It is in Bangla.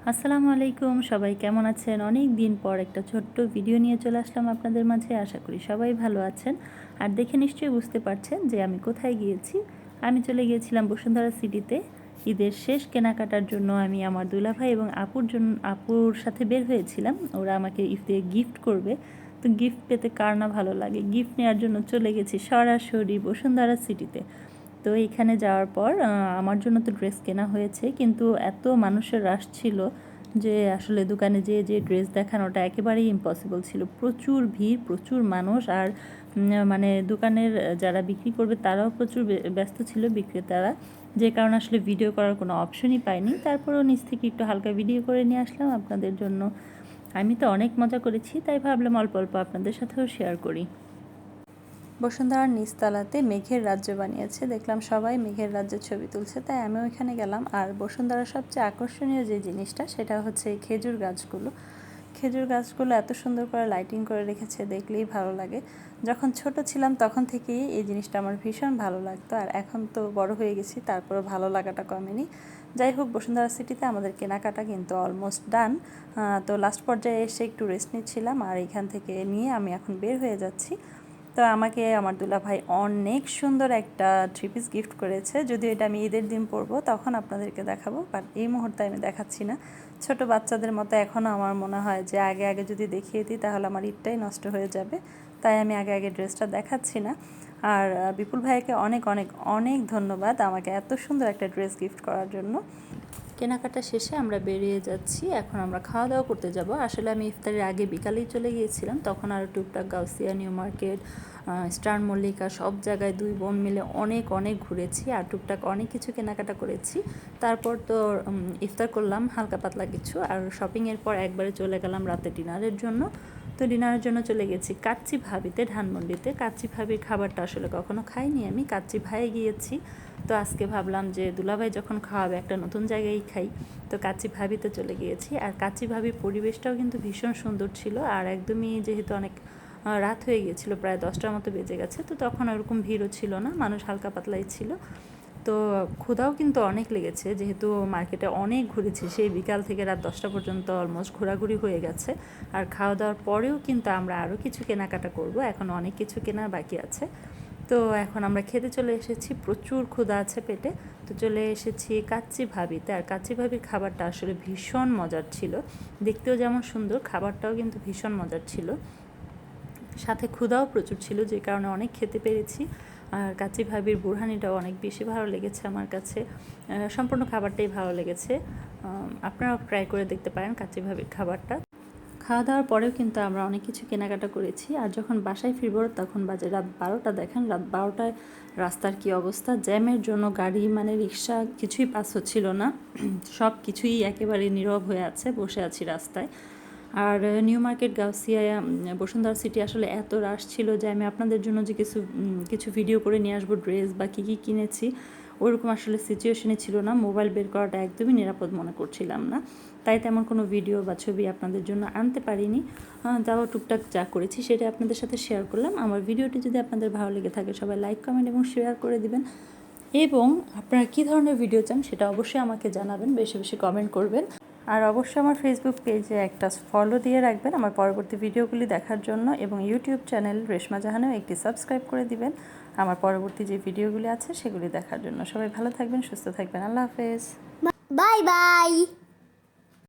আসসালামু আলাইকুম, সবাই কেমন আছেন? অনেক দিন পর একটা ছোট্ট ভিডিও নিয়ে চলে আসলাম আপনাদের মাঝে। আশা করি সবাই ভালো আছেন। আর দেখে নিশ্চয়ই বুঝতে পারছেন যে আমি কোথায় গিয়েছি। আমি চলে গিয়েছিলাম বসুন্ধরা সিটিতে। ঈদের শেষ কেনাকাটার জন্য আমি আমার দুলাভাই এবং আপুর সাথে বের হয়েছিলাম। ওরা আমাকে ঈদে গিফট করবে। তো গিফট পেতে কার না ভালো লাগে। গিফট নেওয়ার জন্য চলে গেছি সরাসরি বসুন্ধরা সিটিতে। তো এখানে যাওয়ার পর আমার জন্য তো ড্রেস কেনা হয়েছে, কিন্তু এত মানুষের রাশ ছিল যে আসলে দোকানে যে ড্রেস দেখানোটা একেবারেই ইম্পসিবল ছিল। প্রচুর ভিড়, প্রচুর মানুষ। আর মানে দোকানের যারা বিক্রি করবে তারাও প্রচুর ব্যস্ত ছিল, বিক্রেতারা, যে কারণে আসলে ভিডিও করার কোনো অপশনই পাইনি। তারপরেও নিচ থেকে একটু হালকা ভিডিও করে নিয়ে আসলাম আপনাদের জন্য। আমি তো অনেক মজা করেছি, তাই ভাবলাম অল্প অল্প আপনাদের সাথেও শেয়ার করি। বসুন্ধরার নিচতলাতে মেঘের রাজ্য বানিয়েছে, দেখলাম সবাই মেঘের রাজ্যের ছবি তুলছে, তাই আমিও এখানে গেলাম। আর বসুন্ধরার সবচেয়ে আকর্ষণীয় যে জিনিসটা সেটা হচ্ছে এই খেজুর গাছগুলো। খেজুর গাছগুলো এত সুন্দর করে লাইটিং করে রেখেছে, দেখলেই ভালো লাগে। যখন ছোট ছিলাম তখন থেকেই এই জিনিসটা আমার ভীষণ ভালো লাগতো, আর এখন তো বড় হয়ে গেছি, তারপরে ভালো লাগাটা কমেনি। যাই হোক, বসুন্ধরা সিটিতে আমাদের কেনাকাটা কিন্তু অলমোস্ট ডান। তো লাস্ট পর্যায়ে এসে একটু রেস্ট নিচ্ছিলাম, আর এখান থেকে নিয়ে আমি এখন বের হয়ে যাচ্ছি। তো আমাকে আমার দুলাভাই অনেক সুন্দর একটা থ্রি পিস গিফট করেছে। যদিও এটা আমি ঈদের দিন পরবো, তখন আপনাদেরকে দেখাবো, বাট এই মুহূর্তে আমি দেখাচ্ছি না। ছোট বাচ্চাদের মতো এখনও আমার মনে হয় যে আগে আগে যদি দেখিয়ে দিই তাহলে আমার ঈদটাই নষ্ট হয়ে যাবে, তাই আমি আগে আগে ড্রেসটা দেখাচ্ছি না। আর বিপুল ভাইকে অনেক অনেক অনেক ধন্যবাদ আমাকে এত সুন্দর একটা ড্রেস গিফট করার জন্য। কেনাকাটা শেষে আমরা বেরিয়ে যাচ্ছি, এখন আমরা খাওয়া দাওয়া করতে যাব। আসলে আমি ইফতারের আগে বিকালেই চলে গিয়েছিলাম, তখন আর টুকটাক Gausia, new market, star Mallika সব জায়গায় দুই বোন মিলে অনেক অনেক ঘুরেছি, আর টুকটাক অনেক কিছু কেনাকাটা করেছি। তারপর তো ইফতার করলাম হালকা পাতলা কিছু, আর শপিংয়ের পর একবারে চলে গেলাম রাতে ডিনারের জন্য। তো ডিনারের জন্য চলে গেছি কাচ্চি ভাবিতে, ধানমন্ডিতে। কাচ্চি ভাবির খাবারটা আসলে কখনো খাইনি আমি, কাচ্চি ভাইয়ে গিয়েছি। তো আজকে ভাবলাম যে দুলাভাই যখন খাওয়াবে একটা নতুন জায়গায় খাই, তো কাচ্চি ভাবিতে চলে গিয়েছি। আর কাচ্চি ভাবির পরিবেশটাও কিন্তু ভীষণ সুন্দর ছিল, আর একদমই যেহেতু অনেক রাত হয়ে গিয়েছিল, প্রায় 10টার মতো বেজে গেছে, তো তখন ওরকম ভিড়ও ছিল না, মানুষ হালকা পাতলাই ছিল। তো ক্ষুধাও কিন্তু অনেক লেগেছে, যেহেতু মার্কেটে অনেক ঘুরেছি, সেই বিকাল থেকে রাত 10টা পর্যন্ত অলমোস্ট ঘোরাঘুরি হয়ে গেছে। আর খাওয়া দাওয়ার পরেও কিন্তু আমরা আরও কিছু কেনাকাটা করব, এখন অনেক কিছু কেনার বাকি আছে। তো এখন আমরা খেতে চলে এসেছি, প্রচুর ক্ষুধা আছে পেটে। তো চলে এসেছি কাচ্চি ভাবিতে, আর কাচ্চি ভাবির খাবারটা আসলে ভীষণ মজার ছিল, দেখতেও যেমন সুন্দর, খাবারটাও কিন্তু ভীষণ মজার ছিল। সাথে ক্ষুধাও প্রচুর ছিল, যে কারণে অনেক খেতে পেরেছি। আর কাচ্চি ভাবির বুরহানিটাও অনেক বেশি ভালো লেগেছে আমার কাছে, সম্পূর্ণ খাবারটাই ভালো লেগেছে। আপনারাও ট্রাই করে দেখতে পারেন কাচ্চি ভাবির খাবারটা। খাওয়া দাওয়ার পরেও কিন্তু আমরা অনেক কিছু কেনাকাটা করেছি, আর যখন বাসায় ফিরব তখন বাজে রাত 12টা। দেখেন রাত 12টায় রাস্তার কি অবস্থা, জ্যামের জন্য গাড়ি মানে রিক্সা কিছুই পাস হচ্ছিল না, সব কিছুই একেবারে নীরব হয়ে আছে, বসে আছি রাস্তায়। আর New Market, Gausia, Bashundhara City আসলে এত রাশ ছিল যে আমি আপনাদের জন্য যে কিছু ভিডিও করে নিয়ে আসবো ড্রেস বা কী কী কিনেছি, ওরকম আসলে সিচুয়েশনে ছিল না। মোবাইল বের করাটা একদমই নিরাপদ মনে করছিলাম না, তাই তেমন কোনো ভিডিও বা ছবি আপনাদের জন্য আনতে পারিনি। তাও টুকটাক যা করেছি সেটা আপনাদের সাথে শেয়ার করলাম। আমার ভিডিওটি যদি আপনাদের ভালো লেগে থাকে সবাই লাইক, কমেন্ট এবং শেয়ার করে দিবেন, এবং আপনারা কী ধরনের ভিডিও চান সেটা অবশ্যই আমাকে জানাবেন, বেশি বেশি কমেন্ট করবেন। আর অবশ্যই আমার ফেসবুক পেজে একটা ফলো দিয়ে রাখবেন আমার পরবর্তী ভিডিওগুলি দেখার জন্য, এবং ইউটিউব চ্যানেল রেশমা জাহানেও একটি সাবস্ক্রাইব করে দিবেন আমার পরবর্তী যে ভিডিওগুলি আছে সেগুলি দেখার জন্য। সবাই ভালো থাকবেন, সুস্থ থাকবেন, আল্লাহ হাফেজ, বাই বাই।